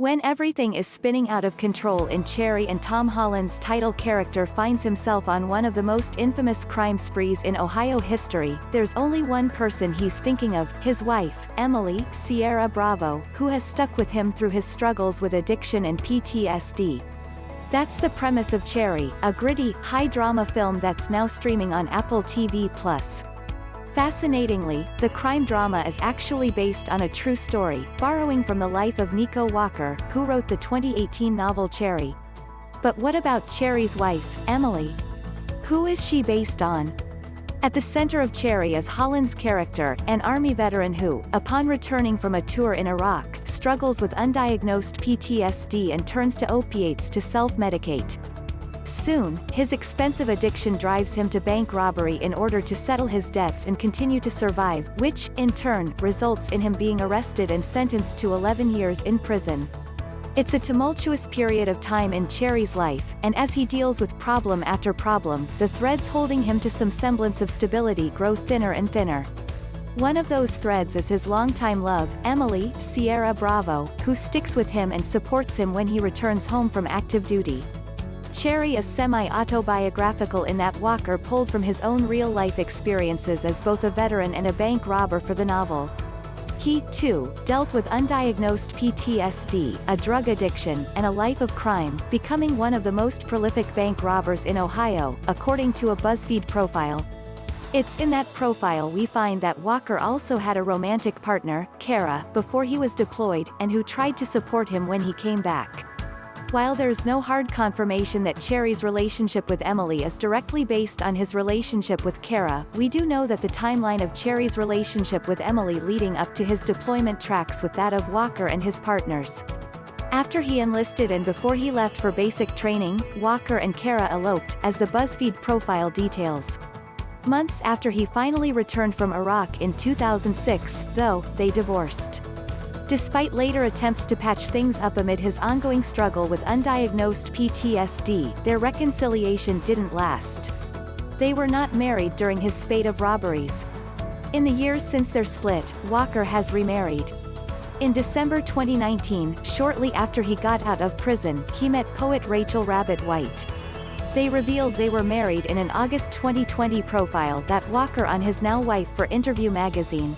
When everything is spinning out of control in Cherry and Tom Holland's title character finds himself on one of the most infamous crime sprees in Ohio history, there's only one person he's thinking of, his wife, Emily, Ciara Bravo, who has stuck with him through his struggles with addiction and PTSD. That's the premise of Cherry, a gritty, high-drama film that's now streaming on Apple TV+. Fascinatingly, the crime drama is actually based on a true story, borrowing from the life of Nico Walker, who wrote the 2018 novel Cherry. But what about Cherry's wife, Emily? Who is she based on? At the center of Cherry is Holland's character, an Army veteran who, upon returning from a tour in Iraq, struggles with undiagnosed PTSD and turns to opiates to self-medicate. Soon, his expensive addiction drives him to bank robbery in order to settle his debts and continue to survive, which, in turn, results in him being arrested and sentenced to 11 years in prison. It's a tumultuous period of time in Cherry's life, and as he deals with problem after problem, the threads holding him to some semblance of stability grow thinner and thinner. One of those threads is his longtime love, Emily, Ciara Bravo, who sticks with him and supports him when he returns home from active duty. Cherry is semi-autobiographical in that Walker pulled from his own real-life experiences as both a veteran and a bank robber for the novel. He, too, dealt with undiagnosed PTSD, a drug addiction, and a life of crime, becoming one of the most prolific bank robbers in Ohio, according to a BuzzFeed profile. It's in that profile we find that Walker also had a romantic partner, Ciara, before he was deployed, and who tried to support him when he came back. While there's no hard confirmation that Cherry's relationship with Emily is directly based on his relationship with Ciara, we do know that the timeline of Cherry's relationship with Emily leading up to his deployment tracks with that of Walker and his partners. After he enlisted and before he left for basic training, Walker and Ciara eloped, as the BuzzFeed profile details. Months after he finally returned from Iraq in 2006, though, they divorced. Despite later attempts to patch things up amid his ongoing struggle with undiagnosed PTSD, their reconciliation didn't last. They were not married during his spate of robberies. In the years since their split, Walker has remarried. In December 2019, shortly after he got out of prison, he met poet Rachel Rabbit White. They revealed they were married in an August 2020 profile that Walker on his now wife for Interview magazine.